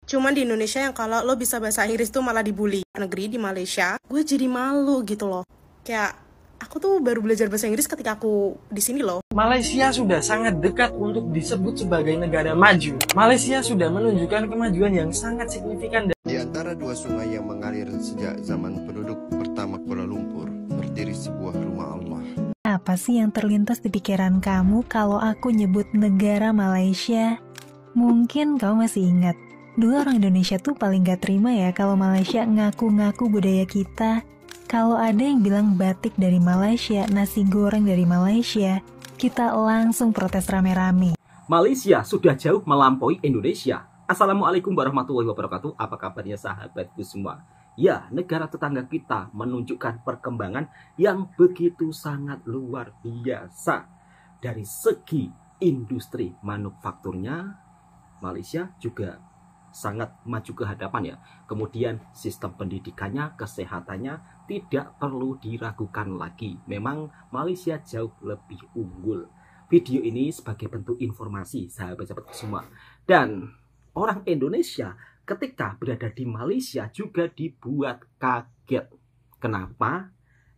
Cuman di Indonesia yang kalau lo bisa bahasa Inggris tuh malah dibully. Negeri di Malaysia, gue jadi malu gitu loh. Kayak aku tuh baru belajar bahasa Inggris ketika aku di sini loh. Malaysia sudah sangat dekat untuk disebut sebagai negara maju. Malaysia sudah menunjukkan kemajuan yang sangat signifikan. Di antara dua sungai yang mengalir sejak zaman penduduk pertama Kuala Lumpur, berdiri sebuah rumah Allah. Apa sih yang terlintas di pikiran kamu kalau aku nyebut negara Malaysia? Mungkin kamu masih ingat, dulu orang Indonesia tuh paling gak terima ya kalau Malaysia ngaku-ngaku budaya kita. Kalau ada yang bilang batik dari Malaysia, nasi goreng dari Malaysia, kita langsung protes rame-rame. Malaysia sudah jauh melampaui Indonesia. Assalamualaikum warahmatullahi wabarakatuh. Apa kabarnya sahabatku semua? Ya, negara tetangga kita menunjukkan perkembangan yang begitu sangat luar biasa. Dari segi industri manufakturnya, Malaysia juga sangat maju ke hadapan ya. Kemudian sistem pendidikannya, kesehatannya tidak perlu diragukan lagi. Memang Malaysia jauh lebih unggul. Video ini sebagai bentuk informasi sahabat-sahabatku semua. Dan orang Indonesia ketika berada di Malaysia juga dibuat kaget. Kenapa?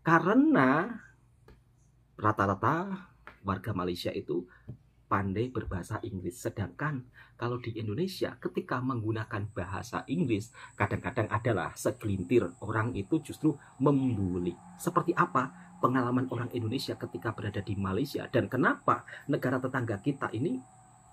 Karena rata-rata warga Malaysia itu pandai berbahasa Inggris. Sedangkan kalau di Indonesia ketika menggunakan bahasa Inggris, kadang-kadang adalah segelintir orang itu justru membuli. Seperti apa pengalaman orang Indonesia ketika berada di Malaysia? Dan kenapa negara tetangga kita ini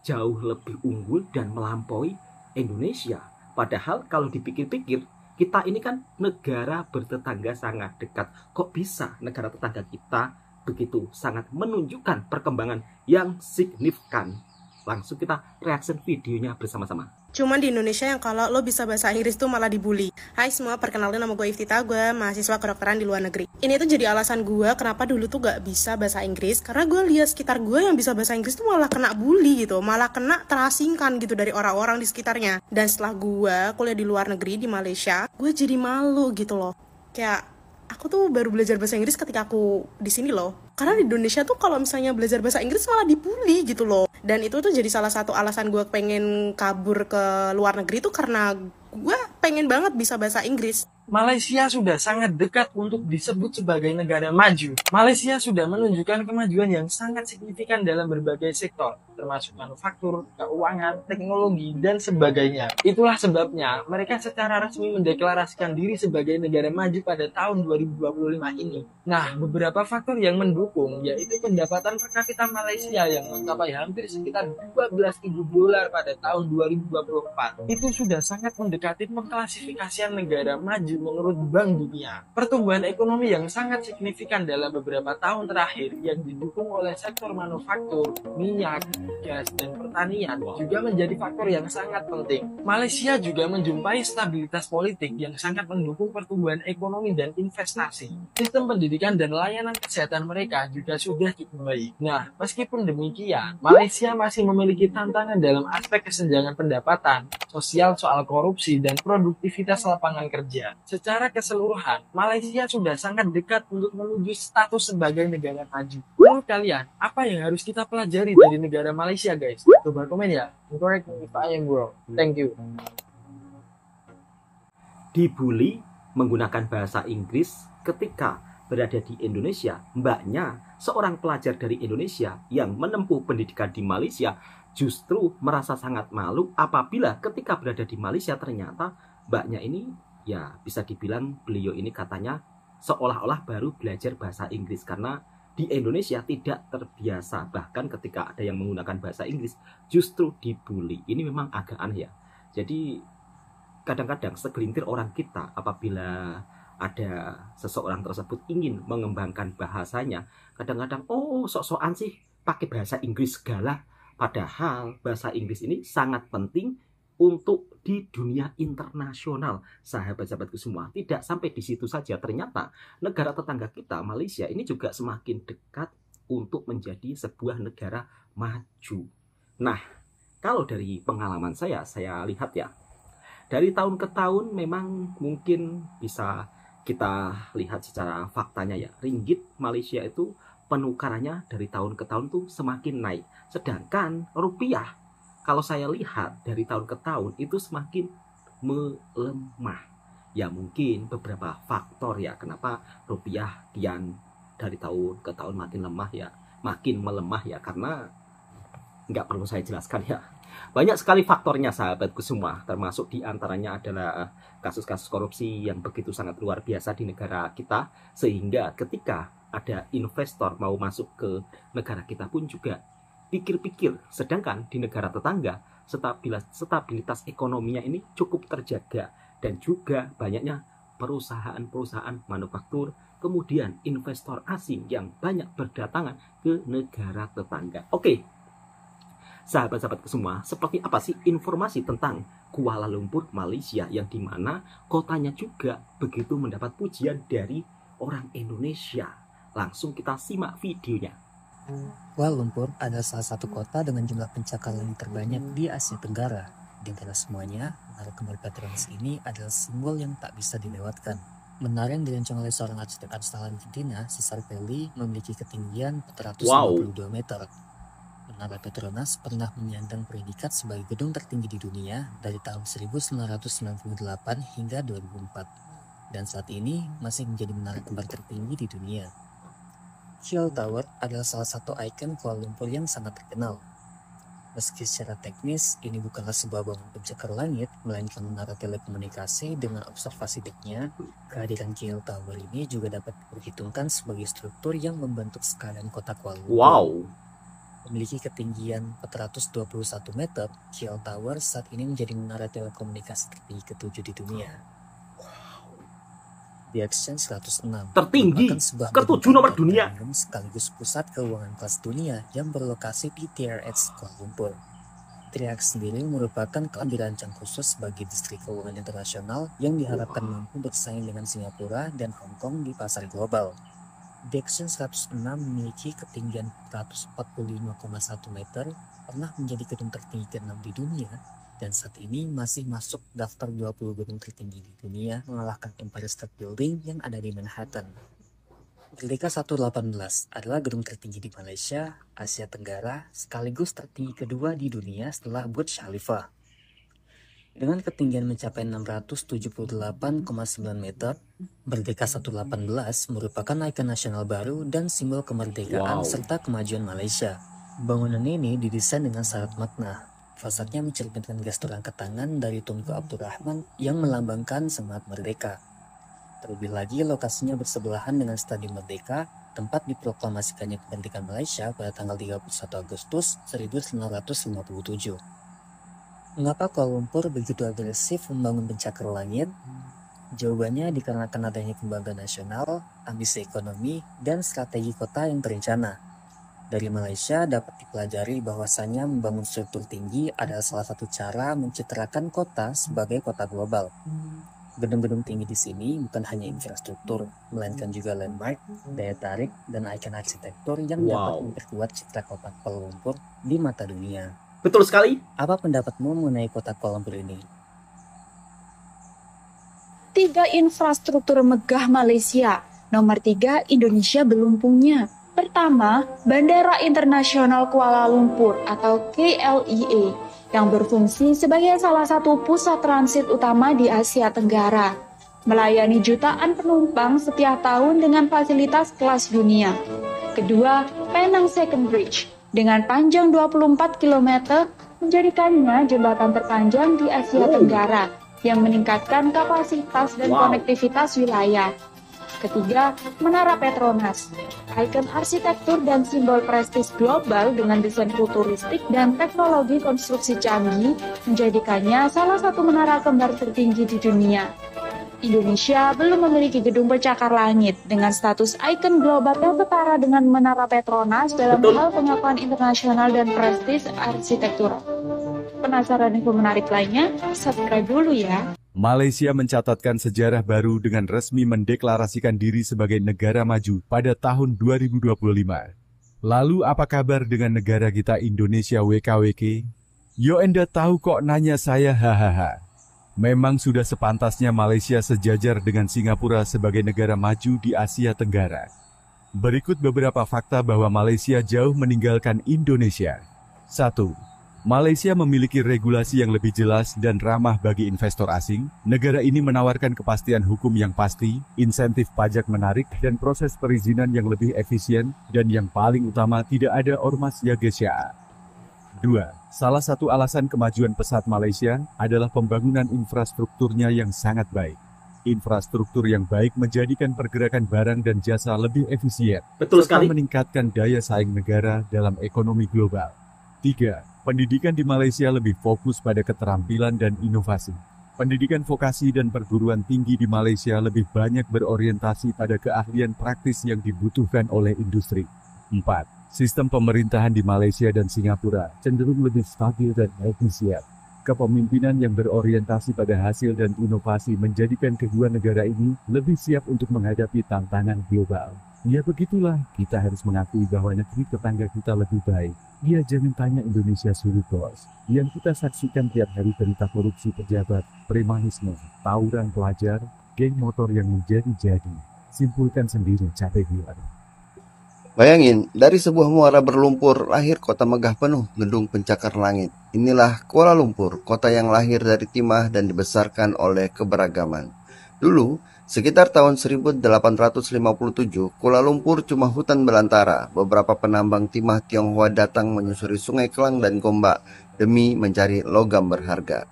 jauh lebih unggul dan melampaui Indonesia? Padahal kalau dipikir-pikir, kita ini kan negara bertetangga sangat dekat. Kok bisa negara tetangga kita begitu sangat menunjukkan perkembangan yang signifikan? Langsung kita reaction videonya bersama-sama. Cuman di Indonesia yang kalau lo bisa bahasa Inggris tuh malah dibully. Hai semua, perkenalkan nama gue Iftita, gue mahasiswa kedokteran di luar negeri. Ini tuh jadi alasan gue kenapa dulu tuh gak bisa bahasa Inggris. Karena gue lihat sekitar gue yang bisa bahasa Inggris tuh malah kena bully gitu. Malah kena terasingkan gitu dari orang-orang di sekitarnya. Dan setelah gue kuliah di luar negeri di Malaysia, gue jadi malu gitu loh. Kayak aku tuh baru belajar bahasa Inggris ketika aku di sini loh. Karena di Indonesia tuh kalau misalnya belajar bahasa Inggris malah dibully gitu loh. Dan itu tuh jadi salah satu alasan gue pengen kabur ke luar negeri tuh karena gue pengen banget bisa bahasa Inggris. Malaysia sudah sangat dekat untuk disebut sebagai negara maju. Malaysia sudah menunjukkan kemajuan yang sangat signifikan dalam berbagai sektor, termasuk manufaktur, keuangan, teknologi, dan sebagainya. Itulah sebabnya mereka secara resmi mendeklarasikan diri sebagai negara maju pada tahun 2025 ini. Nah, beberapa faktor yang mendukung yaitu pendapatan per kapita Malaysia yang mencapai hampir sekitar $12.000 pada tahun 2024. Itu sudah sangat mendekati pengklasifikasian negara maju menurut Bank Dunia. Pertumbuhan ekonomi yang sangat signifikan dalam beberapa tahun terakhir yang didukung oleh sektor manufaktur, minyak, gas, dan pertanian juga menjadi faktor yang sangat penting. Malaysia juga menjumpai stabilitas politik yang sangat mendukung pertumbuhan ekonomi dan investasi. Sistem pendidikan dan layanan kesehatan mereka juga sudah cukup baik. Nah, meskipun demikian, Malaysia masih memiliki tantangan dalam aspek kesenjangan pendapatan, sosial soal korupsi, dan produktivitas lapangan kerja. Secara keseluruhan, Malaysia sudah sangat dekat untuk menuju status sebagai negara maju. Menurut kalian, apa yang harus kita pelajari dari negara Malaysia, guys? Coba komen ya. Correct me if I am wrong. Thank you. Dibully menggunakan bahasa Inggris ketika berada di Indonesia. Mbaknya, seorang pelajar dari Indonesia yang menempuh pendidikan di Malaysia, justru merasa sangat malu apabila ketika berada di Malaysia ternyata mbaknya ini, ya bisa dibilang beliau ini katanya seolah-olah baru belajar bahasa Inggris karena di Indonesia tidak terbiasa. Bahkan ketika ada yang menggunakan bahasa Inggris justru dibully. Ini memang agak aneh ya. Jadi kadang-kadang segelintir orang kita apabila ada seseorang tersebut ingin mengembangkan bahasanya, kadang-kadang sok-sokan sih pakai bahasa Inggris segala. Padahal bahasa Inggris ini sangat penting untuk di dunia internasional, sahabat-sahabatku semua. Tidak sampai di situ saja, ternyata negara tetangga kita Malaysia ini juga semakin dekat untuk menjadi sebuah negara maju. Nah, kalau dari pengalaman saya lihat ya, dari tahun ke tahun memang mungkin bisa kita lihat secara faktanya ya, ringgit Malaysia itu penukarannya dari tahun ke tahun tuh semakin naik. Sedangkan rupiah kalau saya lihat dari tahun ke tahun itu semakin melemah. Ya mungkin beberapa faktor ya kenapa rupiah kian dari tahun ke tahun makin lemah ya, makin melemah ya, karena nggak perlu saya jelaskan ya. Banyak sekali faktornya sahabatku semua, termasuk diantaranya adalah kasus-kasus korupsi yang begitu sangat luar biasa di negara kita, sehingga ketika ada investor mau masuk ke negara kita pun juga pikir-pikir, sedangkan di negara tetangga stabilitas ekonominya ini cukup terjaga, dan juga banyaknya perusahaan-perusahaan manufaktur, kemudian investor asing yang banyak berdatangan ke negara tetangga. Oke, sahabat-sahabatku semua, seperti apa sih informasi tentang Kuala Lumpur, Malaysia, yang dimana kotanya juga begitu mendapat pujian dari orang Indonesia? Langsung kita simak videonya. Kuala Lumpur adalah salah satu kota dengan jumlah pencakaran terbanyak di Asia Tenggara. Di antara semuanya, menara kembali Petronas ini adalah simbol yang tak bisa dilewatkan. Menara yang dirancang oleh seorang arsitek asal Argentina, Cesar Pelli, memiliki ketinggian 452 meter. Menara Petronas pernah menyandang predikat sebagai gedung tertinggi di dunia dari tahun 1998 hingga 2004, dan saat ini masih menjadi menara kembar tertinggi di dunia. KL Tower adalah salah satu ikon Kuala Lumpur yang sangat terkenal. Meski secara teknis ini bukanlah sebuah bangunan pencakar langit, melainkan menara telekomunikasi dengan observasi decknya, kehadiran KL Tower ini juga dapat diperhitungkan sebagai struktur yang membentuk sekalian kota Kuala Lumpur. Wow. Memiliki ketinggian 421 meter, KL Tower saat ini menjadi menara telekomunikasi tertinggi ke-7 di dunia. The Exchange 106 tertinggi ke-7 nomor dunia, sekaligus pusat keuangan kelas dunia yang berlokasi di TRX Kuala Lumpur. TRX sendiri merupakan dirancang khusus sebagai distrik keuangan internasional yang diharapkan mampu bersaing dengan Singapura dan Hong Kong di pasar global. The Exchange 106 memiliki ketinggian 145,1 meter, pernah menjadi gedung tertinggi ke-6 di dunia, dan saat ini masih masuk daftar 20 gedung tertinggi di dunia, mengalahkan Empire State Building yang ada di Manhattan. Merdeka 118 adalah gedung tertinggi di Malaysia, Asia Tenggara, sekaligus tertinggi kedua di dunia setelah Burj Khalifa. Dengan ketinggian mencapai 678,9 meter, Merdeka 118 merupakan ikon nasional baru dan simbol kemerdekaan serta kemajuan Malaysia. Bangunan ini didesain dengan syarat makna. Fasadnya mencerminkan gestur angkat tangan dari Tunku Abdul Rahman yang melambangkan semangat merdeka. Terlebih lagi, lokasinya bersebelahan dengan Stadion Merdeka, tempat diproklamasikannya kemerdekaan Malaysia pada tanggal 31 Agustus 1957. Mengapa Kuala Lumpur begitu agresif membangun pencakar langit? Jawabannya dikarenakan adanya kebanggaan nasional, ambisi ekonomi, dan strategi kota yang terencana. Dari Malaysia dapat dipelajari bahwasannya membangun struktur tinggi adalah salah satu cara mencitrakan kota sebagai kota global. Gedung-gedung tinggi di sini bukan hanya infrastruktur, melainkan juga landmark, daya tarik, dan ikon arsitektur yang dapat memperkuat citra kota Kuala Lumpur di mata dunia. Betul sekali. Apa pendapatmu mengenai kota Kuala Lumpur ini? 3 infrastruktur megah Malaysia. Nomor 3, Indonesia belum punya. Pertama, Bandara Internasional Kuala Lumpur atau KLIA yang berfungsi sebagai salah satu pusat transit utama di Asia Tenggara, melayani jutaan penumpang setiap tahun dengan fasilitas kelas dunia. Kedua, Penang Second Bridge dengan panjang 24 km menjadikannya jembatan terpanjang di Asia Tenggara yang meningkatkan kapasitas dan konektivitas wilayah. Ketiga, Menara Petronas, ikon arsitektur dan simbol prestis global dengan desain futuristik dan teknologi konstruksi canggih menjadikannya salah satu menara kembar tertinggi di dunia. Indonesia belum memiliki gedung pencakar langit dengan status ikon global yang setara dengan Menara Petronas dalam hal pengakuan internasional dan prestis arsitektur. Penasaran info menarik lainnya? Subscribe dulu ya! Malaysia mencatatkan sejarah baru dengan resmi mendeklarasikan diri sebagai negara maju pada tahun 2025. Lalu apa kabar dengan negara kita Indonesia WKWK? Yo Anda tahu kok nanya saya hahaha. Memang sudah sepantasnya Malaysia sejajar dengan Singapura sebagai negara maju di Asia Tenggara. Berikut beberapa fakta bahwa Malaysia jauh meninggalkan Indonesia. 1. Malaysia memiliki regulasi yang lebih jelas dan ramah bagi investor asing. Negara ini menawarkan kepastian hukum yang pasti, insentif pajak menarik, dan proses perizinan yang lebih efisien, dan yang paling utama tidak ada ormas Yagesia. 2. Salah satu alasan kemajuan pesat Malaysia adalah pembangunan infrastrukturnya yang sangat baik. Infrastruktur yang baik menjadikan pergerakan barang dan jasa lebih efisien, Betul serta sekali. meningkatkan daya saing negara dalam ekonomi global. 3. Pendidikan di Malaysia lebih fokus pada keterampilan dan inovasi. Pendidikan vokasi dan perguruan tinggi di Malaysia lebih banyak berorientasi pada keahlian praktis yang dibutuhkan oleh industri. 4. Sistem pemerintahan di Malaysia dan Singapura cenderung lebih stabil dan efisien. Kepemimpinan yang berorientasi pada hasil dan inovasi menjadikan kedua negara ini lebih siap untuk menghadapi tantangan global. Ya begitulah, kita harus mengakui bahwa negeri tetangga kita lebih baik. Ya jangan tanya Indonesia sulit bos. Yang kita saksikan tiap hari berita korupsi pejabat, premanisme, tawuran pelajar, geng motor yang menjadi-jadi. Simpulkan sendiri capek biar. Bayangin, dari sebuah muara berlumpur lahir kota megah penuh gedung pencakar langit. Inilah Kuala Lumpur, kota yang lahir dari timah dan dibesarkan oleh keberagaman. Dulu, sekitar tahun 1857, Kuala Lumpur cuma hutan belantara. Beberapa penambang timah Tionghoa datang menyusuri Sungai Kelang dan Gombak demi mencari logam berharga.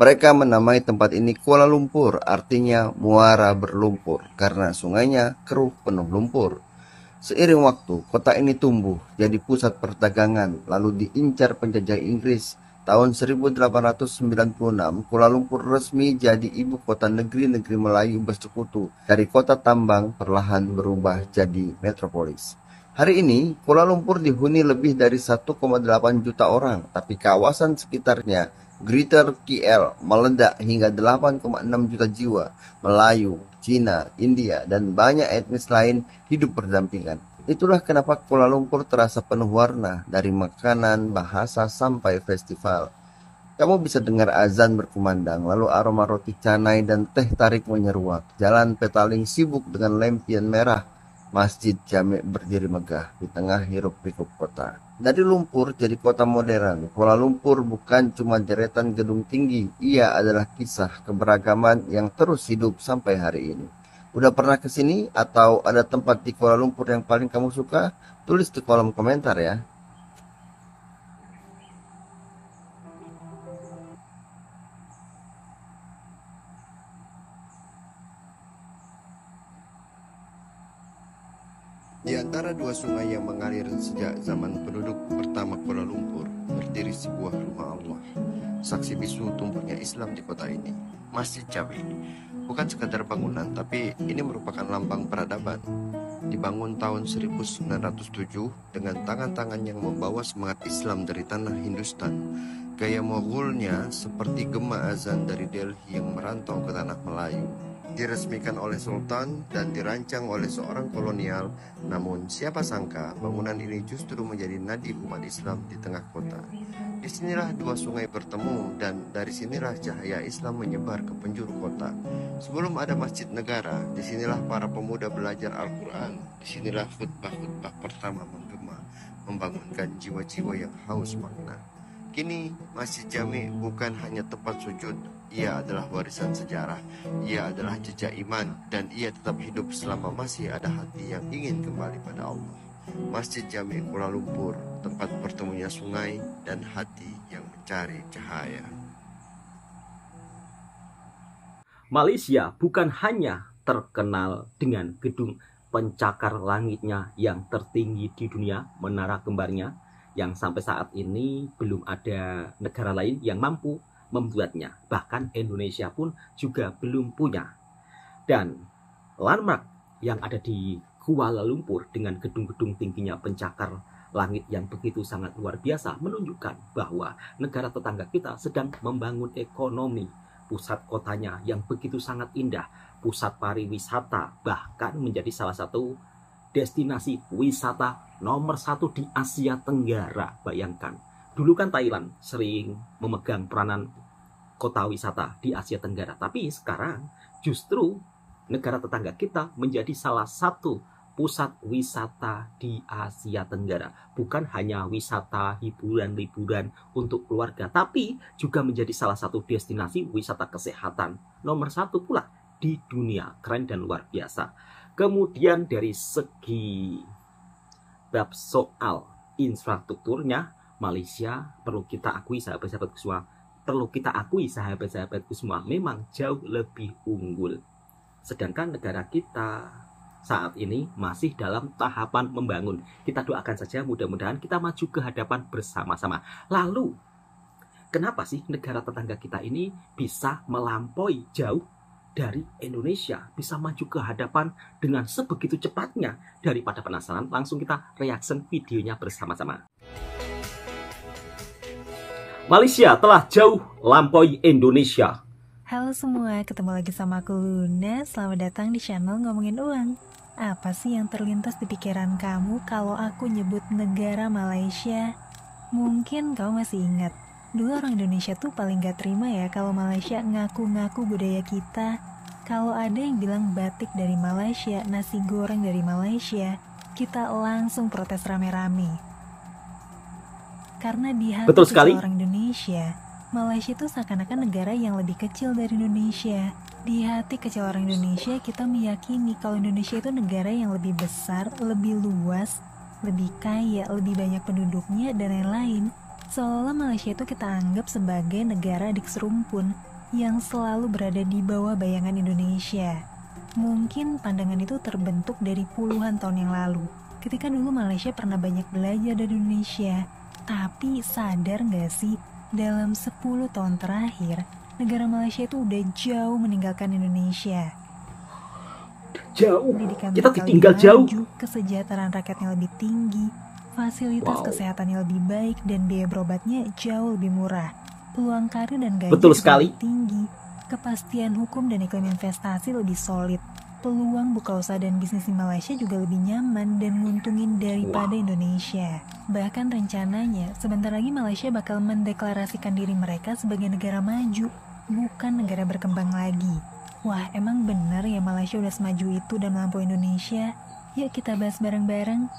Mereka menamai tempat ini Kuala Lumpur, artinya muara berlumpur, karena sungainya keruh penuh lumpur. Seiring waktu, kota ini tumbuh jadi pusat perdagangan, lalu diincar penjajah Inggris. Tahun 1896, Kuala Lumpur resmi jadi ibu kota negeri-negeri Melayu bersekutu. Dari kota tambang perlahan berubah jadi metropolis. Hari ini, Kuala Lumpur dihuni lebih dari 1,8 juta orang, tapi kawasan sekitarnya, Greater KL, meledak hingga 8,6 juta jiwa. Melayu, Cina, India, dan banyak etnis lain hidup berdampingan. Itulah kenapa Kuala Lumpur terasa penuh warna, dari makanan, bahasa, sampai festival. Kamu bisa dengar azan berkumandang, lalu aroma roti canai dan teh tarik menyeruak. Jalan Petaling sibuk dengan lampion merah. Masjid Jami' berdiri megah di tengah hiruk-pikuk kota. Dari lumpur jadi kota modern, Kuala Lumpur bukan cuma deretan gedung tinggi, ia adalah kisah keberagaman yang terus hidup sampai hari ini. Udah pernah ke sini atau ada tempat di Kuala Lumpur yang paling kamu suka? Tulis di kolom komentar ya. Di antara dua sungai yang mengalir sejak zaman penduduk pertama Kuala Lumpur, berdiri sebuah rumah Allah. Saksi bisu tumbuhnya Islam di kota ini, Masjid Jami'. Bukan sekadar bangunan, tapi ini merupakan lambang peradaban. Dibangun tahun 1907 dengan tangan-tangan yang membawa semangat Islam dari tanah Hindustan. Gaya Moghulnya seperti gema azan dari Delhi yang merantau ke tanah Melayu. Diresmikan oleh Sultan dan dirancang oleh seorang kolonial, namun siapa sangka bangunan ini justru menjadi nadi umat Islam di tengah kota. Disinilah dua sungai bertemu dan dari sinilah cahaya Islam menyebar ke penjuru kota. Sebelum ada masjid negara, disinilah para pemuda belajar Al-Quran. Disinilah khutbah-khutbah pertama menggema, membangunkan jiwa-jiwa yang haus makna. Kini, Masjid Jami' bukan hanya tempat sujud, ia adalah warisan sejarah, ia adalah jejak iman, dan ia tetap hidup selama masih ada hati yang ingin kembali pada Allah. Masjid Jami' Kuala Lumpur, tempat bertemunya sungai dan hati yang mencari cahaya. Malaysia bukan hanya terkenal dengan gedung pencakar langitnya yang tertinggi di dunia, menara kembarnya, yang sampai saat ini belum ada negara lain yang mampu membuatnya. Bahkan Indonesia pun juga belum punya. Dan landmark yang ada di Kuala Lumpur dengan gedung-gedung tingginya pencakar langit yang begitu sangat luar biasa menunjukkan bahwa negara tetangga kita sedang membangun ekonomi. Pusat kotanya yang begitu sangat indah, pusat pariwisata, bahkan menjadi salah satu destinasi wisata nomor 1 di Asia Tenggara. Bayangkan, dulu kan Thailand sering memegang peranan kota wisata di Asia Tenggara, tapi sekarang justru negara tetangga kita menjadi salah satu pusat wisata di Asia Tenggara. Bukan hanya wisata hiburan-liburan untuk keluarga, tapi juga menjadi salah satu destinasi wisata kesehatan nomor 1 pula di dunia. Keren dan luar biasa. Kemudian dari segi bab soal infrastrukturnya, Malaysia perlu kita akui sahabat-sahabatku semua, memang jauh lebih unggul. Sedangkan negara kita saat ini masih dalam tahapan membangun. Kita doakan saja mudah-mudahan kita maju ke hadapan bersama-sama. Lalu, kenapa sih negara tetangga kita ini bisa melampaui jauh dari Indonesia, bisa maju ke hadapan dengan sebegitu cepatnya? Daripada penasaran, langsung kita reaction videonya bersama-sama. Malaysia telah jauh lampaui Indonesia. Halo semua, ketemu lagi sama aku Luna. Selamat datang di channel Ngomongin Uang. Apa sih yang terlintas di pikiran kamu kalau aku nyebut negara Malaysia? Mungkin kamu masih ingat, dulu orang Indonesia tuh paling gak terima ya kalau Malaysia ngaku-ngaku budaya kita. Kalau ada yang bilang batik dari Malaysia, nasi goreng dari Malaysia, kita langsung protes rame-rame. Karena di hati kecil orang Indonesia, Malaysia itu seakan-akan negara yang lebih kecil dari Indonesia. Di hati kecil orang Indonesia, kita meyakini kalau Indonesia itu negara yang lebih besar, lebih luas, lebih kaya, lebih banyak penduduknya, dan lain-lain. Seolah Malaysia itu kita anggap sebagai negara adik serumpun yang selalu berada di bawah bayangan Indonesia. Mungkin pandangan itu terbentuk dari puluhan tahun yang lalu, ketika dulu Malaysia pernah banyak belajar dari Indonesia. Tapi sadar gak sih, dalam 10 tahun terakhir, negara Malaysia itu udah jauh meninggalkan Indonesia. Jauh, pendidikan kita ditinggal jauh. Kesejahteraan rakyatnya lebih tinggi, fasilitas kesehatannya lebih baik, dan biaya berobatnya jauh lebih murah. Peluang karir dan gaji lebih tinggi, kepastian hukum dan iklim investasi lebih solid. Peluang buka usaha dan bisnis di Malaysia juga lebih nyaman dan nguntungin daripada Indonesia. Bahkan rencananya, sebentar lagi Malaysia bakal mendeklarasikan diri mereka sebagai negara maju, bukan negara berkembang lagi. Wah, emang bener ya Malaysia udah semaju itu dan melampaui Indonesia? Yuk kita bahas bareng-bareng.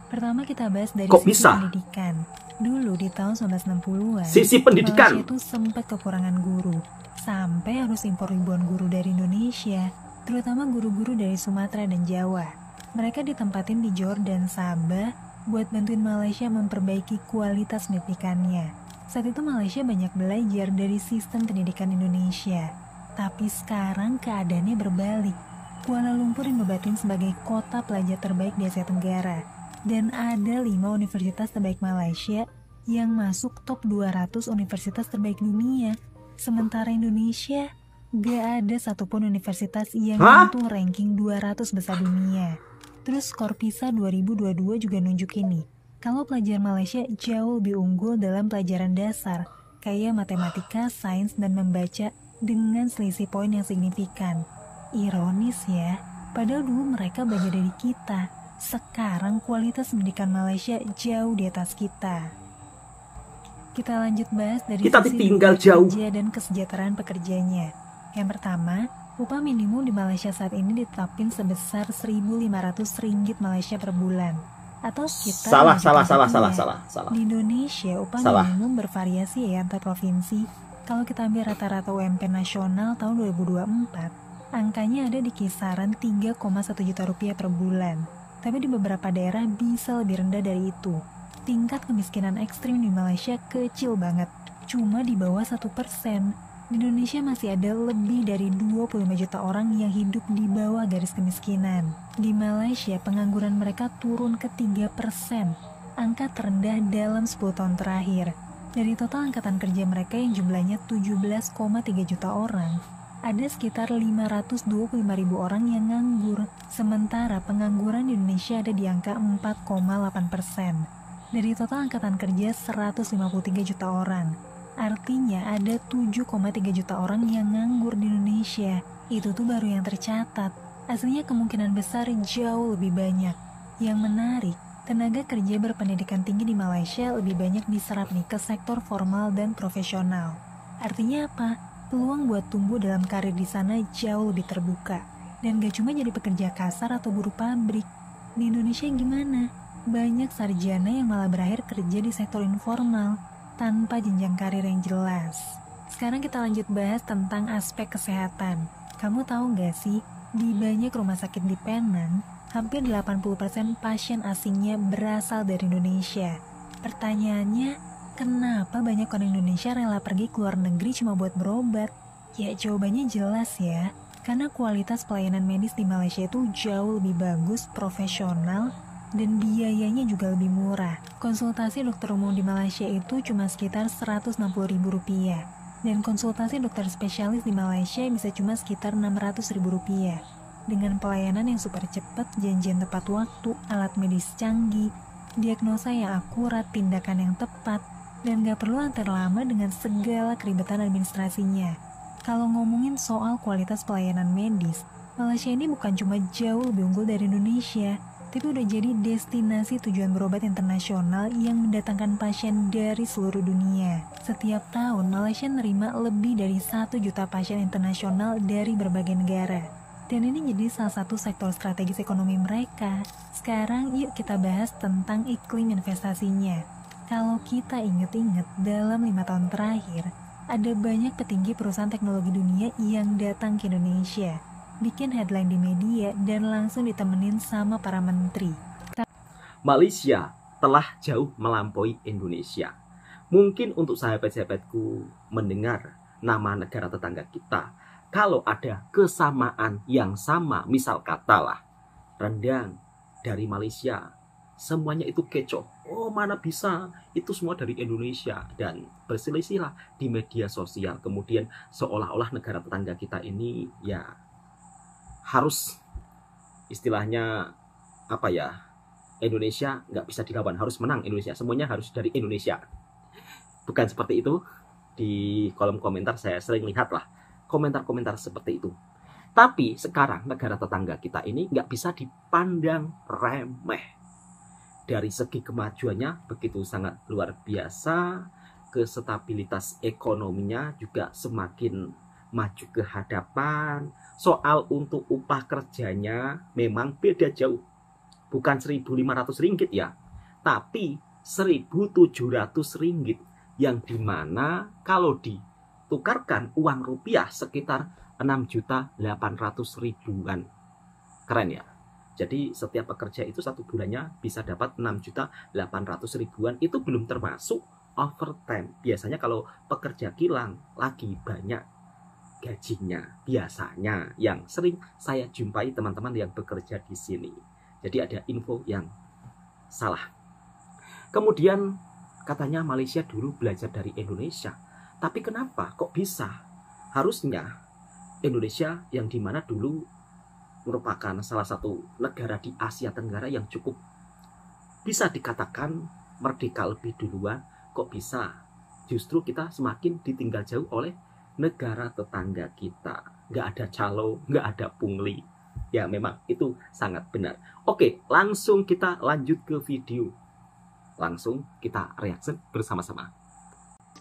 Pertama kita bahas dari sisi pendidikan. Dulu di tahun 1960-an, sisi pendidikan, Malaysia itu sempat kekurangan guru. Sampai harus impor ribuan guru dari Indonesia, terutama guru-guru dari Sumatera dan Jawa. Mereka ditempatin di Johor dan Sabah buat bantuin Malaysia memperbaiki kualitas pendidikannya. Saat itu Malaysia banyak belajar dari sistem pendidikan Indonesia. Tapi sekarang keadaannya berbalik. Kuala Lumpur dinobatin sebagai kota pelajar terbaik di Asia Tenggara. Dan ada 5 universitas terbaik Malaysia yang masuk top 200 universitas terbaik dunia. Sementara Indonesia gak ada satupun universitas yang menyentuh ranking 200 besar dunia. Terus skor PISA 2022 juga nunjukin nih, kalau pelajar Malaysia jauh lebih unggul dalam pelajaran dasar, kayak matematika, sains, dan membaca dengan selisih poin yang signifikan. Ironis ya, padahal dulu mereka belajar dari kita. Sekarang kualitas pendidikan Malaysia jauh di atas kita. Kita lanjut bahas dari sisi kerja dan kesejahteraan pekerjanya. Yang pertama, upah minimum di Malaysia saat ini ditetapkan sebesar Rp1.500 Malaysia per bulan, atau sekitar salah. Di Indonesia upah minimum bervariasi ya antar provinsi. Kalau kita ambil rata-rata UMP nasional tahun 2024, angkanya ada di kisaran Rp3,1 juta per bulan. Tapi di beberapa daerah bisa lebih rendah dari itu. Tingkat kemiskinan ekstrim di Malaysia kecil banget, cuma di bawah 1%. Di Indonesia masih ada lebih dari 25 juta orang yang hidup di bawah garis kemiskinan. Di Malaysia, pengangguran mereka turun ke 3%, angka terendah dalam 10 tahun terakhir. Dari total angkatan kerja mereka yang jumlahnya 17,3 juta orang, ada sekitar 525.000 orang yang nganggur, sementara pengangguran di Indonesia ada di angka 4,8%. Dari total angkatan kerja 153 juta orang, artinya ada 7,3 juta orang yang nganggur di Indonesia. Itu tuh baru yang tercatat, aslinya kemungkinan besar jauh lebih banyak. Yang menarik, tenaga kerja berpendidikan tinggi di Malaysia lebih banyak diserap nih ke sektor formal dan profesional. Artinya apa? Peluang buat tumbuh dalam karir di sana jauh lebih terbuka. Dan gak cuma jadi pekerja kasar atau buruh pabrik. Di Indonesia gimana? Banyak sarjana yang malah berakhir kerja di sektor informal tanpa jenjang karir yang jelas. Sekarang kita lanjut bahas tentang aspek kesehatan. Kamu tahu gak sih, di banyak rumah sakit di Penang, hampir 80% pasien asingnya berasal dari Indonesia. Pertanyaannya, kenapa banyak orang Indonesia rela pergi ke luar negeri cuma buat berobat? Ya jawabannya jelas ya, karena kualitas pelayanan medis di Malaysia itu jauh lebih bagus, profesional, dan biayanya juga lebih murah. Konsultasi dokter umum di Malaysia itu cuma sekitar Rp160.000, dan konsultasi dokter spesialis di Malaysia bisa cuma sekitar Rp600.000. Dengan pelayanan yang super cepat, janjian tepat waktu, alat medis canggih, diagnosa yang akurat, tindakan yang tepat, dan gak perlu antar lama dengan segala keribetan administrasinya. Kalau ngomongin soal kualitas pelayanan medis, Malaysia ini bukan cuma jauh lebih unggul dari Indonesia, tapi udah jadi destinasi tujuan berobat internasional yang mendatangkan pasien dari seluruh dunia. Setiap tahun, Malaysia nerima lebih dari 1 juta pasien internasional dari berbagai negara. Dan ini jadi salah satu sektor strategis ekonomi mereka. Sekarang yuk kita bahas tentang iklim investasinya. Kalau kita inget-inget, dalam 5 tahun terakhir, ada banyak petinggi perusahaan teknologi dunia yang datang ke Indonesia, bikin headline di media, dan langsung ditemenin sama para menteri. Malaysia telah jauh melampaui Indonesia. Mungkin untuk sahabat-sahabatku mendengar nama negara tetangga kita, kalau ada kesamaan yang sama, misal katalah rendang dari Malaysia, semuanya itu kecoh. Oh mana bisa, itu semua dari Indonesia. Dan berselisihlah di media sosial. Kemudian seolah-olah negara tetangga kita ini ya harus istilahnya apa ya, Indonesia nggak bisa dilawan, harus menang Indonesia, semuanya harus dari Indonesia. Bukan seperti itu. Di kolom komentar saya sering lihat lah komentar-komentar seperti itu. Tapi sekarang negara tetangga kita ini nggak bisa dipandang remeh. Dari segi kemajuannya begitu sangat luar biasa, stabilitas ekonominya juga semakin maju ke hadapan. Soal untuk upah kerjanya memang beda jauh. Bukan Rp1.500 ya, tapi Rp1.700, yang dimana kalau ditukarkan uang rupiah sekitar 6.800.000-an. Keren ya. Jadi setiap pekerja itu 1 bulannya bisa dapat 6.800.000-an. Itu belum termasuk overtime. Biasanya kalau pekerja kilang lagi banyak gajinya. Biasanya yang sering saya jumpai teman-teman yang bekerja di sini. Jadi ada info yang salah. Kemudian katanya Malaysia dulu belajar dari Indonesia. Tapi kenapa kok bisa? Harusnya Indonesia yang dimana dulu merupakan salah satu negara di Asia Tenggara yang cukup bisa dikatakan merdeka lebih duluan, kok bisa justru kita semakin ditinggal jauh oleh negara tetangga kita. Nggak ada calo, nggak ada pungli. Ya memang itu sangat benar. Oke, langsung kita lanjut ke video. Langsung kita reaksi bersama-sama.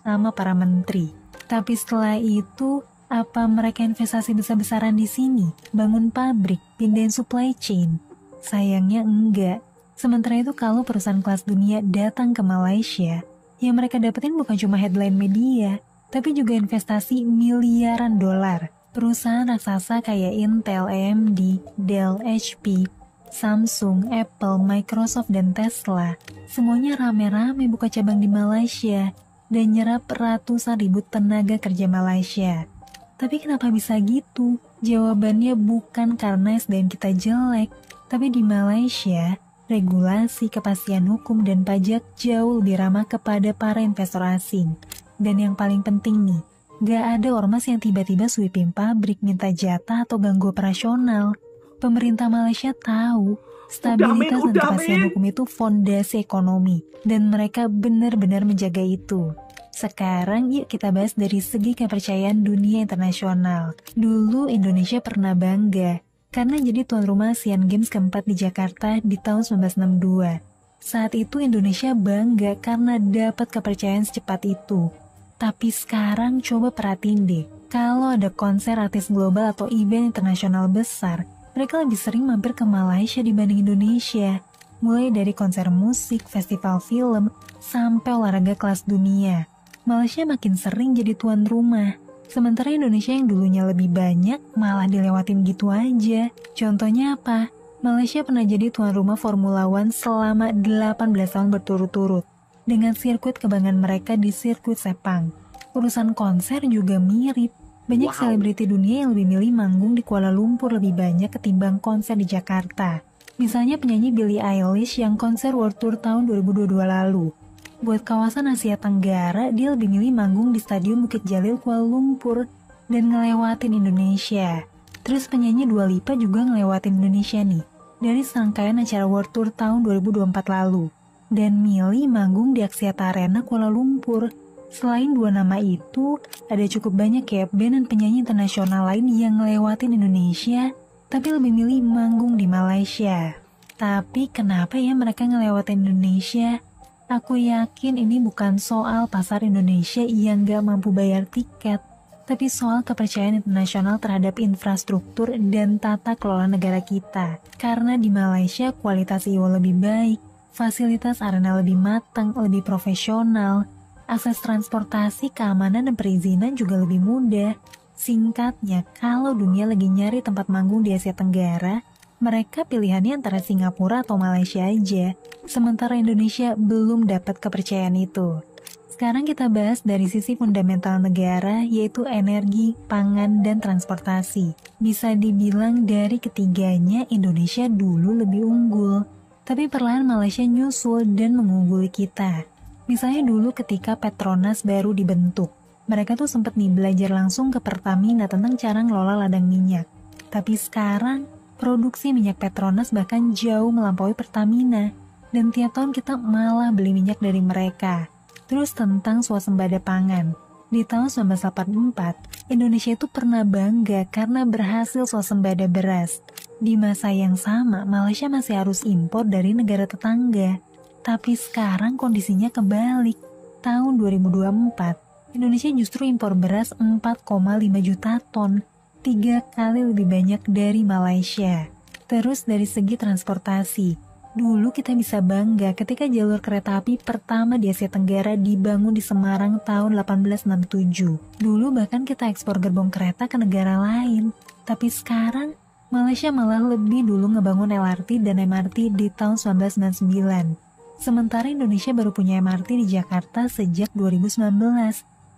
Sama para menteri. Tapi setelah itu, apa mereka investasi besar-besaran di sini? Bangun pabrik, pindahin supply chain? Sayangnya enggak. Sementara itu kalau perusahaan kelas dunia datang ke Malaysia, yang mereka dapetin bukan cuma headline media, tapi juga investasi miliaran dolar. Perusahaan raksasa kayak Intel, AMD, Dell, HP, Samsung, Apple, Microsoft, dan Tesla, semuanya rame-rame buka cabang di Malaysia dan nyerap ratusan ribu tenaga kerja Malaysia. Tapi kenapa bisa gitu? Jawabannya bukan karena SDM kita jelek, tapi di Malaysia, regulasi, kepastian hukum, dan pajak jauh lebih ramah kepada para investor asing. Dan yang paling penting nih, gak ada ormas yang tiba-tiba sweeping pabrik, minta jatah, atau ganggu operasional. Pemerintah Malaysia tahu, stabilitas dan kepastian hukum itu fondasi ekonomi, dan mereka benar-benar menjaga itu. Sekarang yuk kita bahas dari segi kepercayaan dunia internasional. Dulu Indonesia pernah bangga karena jadi tuan rumah Asian Games keempat di Jakarta di tahun 1962. Saat itu Indonesia bangga karena dapat kepercayaan secepat itu. Tapi sekarang coba perhatiin deh, Kalau ada konser artis global atau event internasional besar, mereka lebih sering mampir ke Malaysia dibanding Indonesia. Mulai dari konser musik, festival film, sampai olahraga kelas dunia. Malaysia makin sering jadi tuan rumah. Sementara Indonesia yang dulunya lebih banyak malah dilewatin gitu aja. Contohnya apa? Malaysia pernah jadi tuan rumah Formula One selama 18 tahun berturut-turut. Dengan sirkuit kebanggaan mereka di sirkuit Sepang. Urusan konser juga mirip. Banyak selebriti dunia yang lebih milih manggung di Kuala Lumpur lebih banyak ketimbang konser di Jakarta. Misalnya penyanyi Billie Eilish yang konser World Tour tahun 2022 lalu. Buat kawasan Asia Tenggara, dia lebih milih manggung di Stadion Bukit Jalil Kuala Lumpur dan ngelewatin Indonesia. Terus penyanyi Dua Lipa juga ngelewatin Indonesia nih, dari serangkaian acara World Tour tahun 2024 lalu. Dan milih manggung di Axiata Arena Kuala Lumpur. Selain dua nama itu, ada cukup banyak ya band dan penyanyi internasional lain yang ngelewatin Indonesia, tapi lebih milih manggung di Malaysia. Tapi kenapa ya mereka ngelewatin Indonesia? Aku yakin ini bukan soal pasar Indonesia yang gak mampu bayar tiket, tapi soal kepercayaan internasional terhadap infrastruktur dan tata kelola negara kita. Karena di Malaysia kualitas IO lebih baik, fasilitas arena lebih matang, lebih profesional, akses transportasi, keamanan, dan perizinan juga lebih mudah. Singkatnya, kalau dunia lagi nyari tempat manggung di Asia Tenggara, mereka pilihannya antara Singapura atau Malaysia aja, sementara Indonesia belum dapat kepercayaan itu. Sekarang kita bahas dari sisi fundamental negara, yaitu energi, pangan, dan transportasi. Bisa dibilang dari ketiganya Indonesia dulu lebih unggul, tapi perlahan Malaysia nyusul dan mengungguli kita. Misalnya dulu ketika Petronas baru dibentuk, mereka tuh sempat nih belajar langsung ke Pertamina tentang cara ngelola ladang minyak. Tapi sekarang, produksi minyak Petronas bahkan jauh melampaui Pertamina, dan tiap tahun kita malah beli minyak dari mereka. Terus tentang swasembada pangan. Di tahun 1984, Indonesia itu pernah bangga karena berhasil swasembada beras. Di masa yang sama, Malaysia masih harus impor dari negara tetangga. Tapi sekarang kondisinya kebalik. Tahun 2024, Indonesia justru impor beras 4,5 juta ton, 3 kali lebih banyak dari Malaysia. Terus dari segi transportasi, dulu kita bisa bangga ketika jalur kereta api pertama di Asia Tenggara dibangun di Semarang tahun 1867. Dulu bahkan kita ekspor gerbong kereta ke negara lain. Tapi sekarang, Malaysia malah lebih dulu ngebangun LRT dan MRT di tahun 1999. Sementara Indonesia baru punya MRT di Jakarta sejak 2019.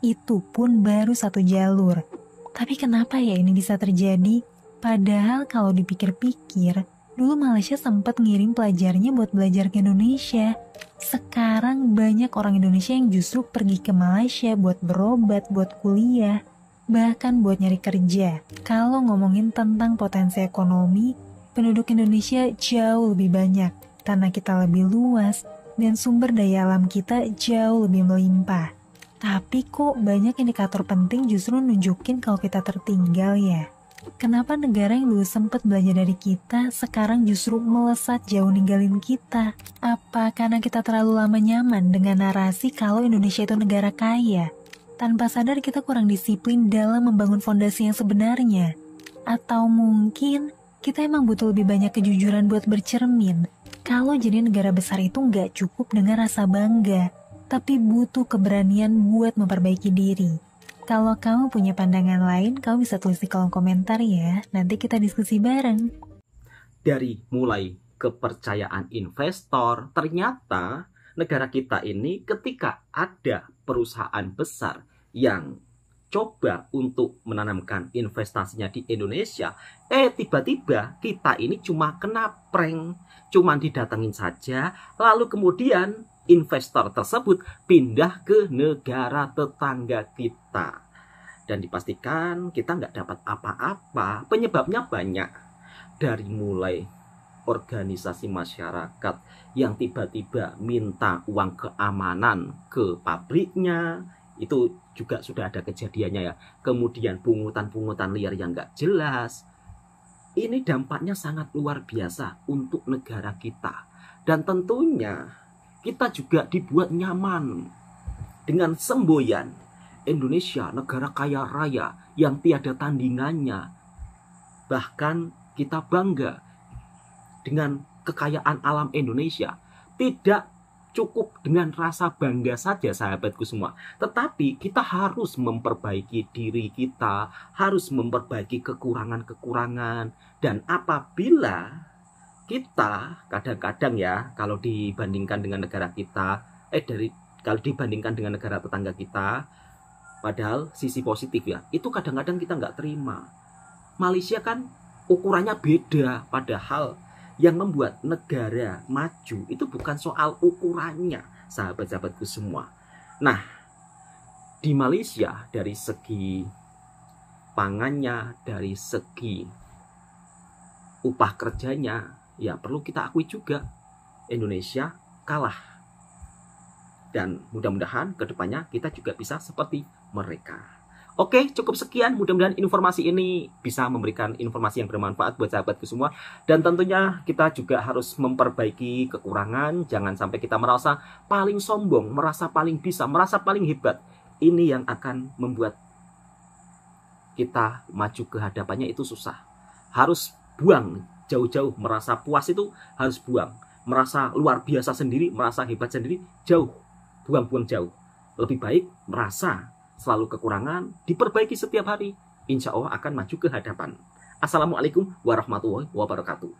Itu pun baru 1 jalur. Tapi kenapa ya ini bisa terjadi? Padahal kalau dipikir-pikir, dulu Malaysia sempat ngirim pelajarnya buat belajar ke Indonesia. Sekarang banyak orang Indonesia yang justru pergi ke Malaysia buat berobat, buat kuliah, bahkan buat nyari kerja. Kalau ngomongin tentang potensi ekonomi, penduduk Indonesia jauh lebih banyak, tanah kita lebih luas, dan sumber daya alam kita jauh lebih melimpah. Tapi kok banyak indikator penting justru nunjukin kalau kita tertinggal ya? Kenapa negara yang dulu sempat belajar dari kita sekarang justru melesat jauh ninggalin kita? Apa karena kita terlalu lama nyaman dengan narasi kalau Indonesia itu negara kaya? Tanpa sadar kita kurang disiplin dalam membangun fondasi yang sebenarnya? Atau mungkin kita emang butuh lebih banyak kejujuran buat bercermin? Kalau jadi negara besar itu nggak cukup dengan rasa bangga, tapi butuh keberanian buat memperbaiki diri. Kalau kamu punya pandangan lain, kamu bisa tulis di kolom komentar ya. Nanti kita diskusi bareng. Dari mulai kepercayaan investor, ternyata negara kita ini ketika ada perusahaan besar yang coba untuk menanamkan investasinya di Indonesia, tiba-tiba kita ini cuma kena prank, cuma didatengin saja, lalu kemudian investor tersebut pindah ke negara tetangga kita. Dan dipastikan kita nggak dapat apa-apa. Penyebabnya banyak. Dari mulai organisasi masyarakat yang tiba-tiba minta uang keamanan ke pabriknya, itu juga sudah ada kejadiannya ya. Kemudian pungutan-pungutan liar yang nggak jelas. Ini dampaknya sangat luar biasa untuk negara kita. Dan tentunya kita juga dibuat nyaman dengan semboyan, Indonesia negara kaya raya yang tiada tandingannya. Bahkan kita bangga dengan kekayaan alam Indonesia. Tidak cukup dengan rasa bangga saja sahabatku semua, tetapi kita harus memperbaiki diri kita, harus memperbaiki kekurangan-kekurangan. Dan apabila kita kadang-kadang ya, kalau dibandingkan dengan negara kita, kalau dibandingkan dengan negara tetangga kita, padahal sisi positif ya, itu kadang-kadang kita nggak terima. Malaysia kan ukurannya beda, padahal yang membuat negara maju itu bukan soal ukurannya, sahabat-sahabatku semua. Nah, di Malaysia dari segi pangannya, dari segi upah kerjanya, ya perlu kita akui juga Indonesia kalah. Dan mudah-mudahan kedepannya kita juga bisa seperti mereka. Oke, cukup sekian. Mudah-mudahan informasi ini bisa memberikan informasi yang bermanfaat buat sahabatku semua. Dan tentunya kita juga harus memperbaiki kekurangan. Jangan sampai kita merasa paling sombong, merasa paling bisa, merasa paling hebat. Ini yang akan membuat kita maju ke hadapannya itu susah. Harus buang jauh-jauh. Merasa puas itu harus buang. Merasa luar biasa sendiri, merasa hebat sendiri, jauh. Buang-buang jauh. Lebih baik merasa selalu kekurangan, diperbaiki setiap hari. Insya Allah akan maju ke hadapan. Assalamualaikum warahmatullahi wabarakatuh.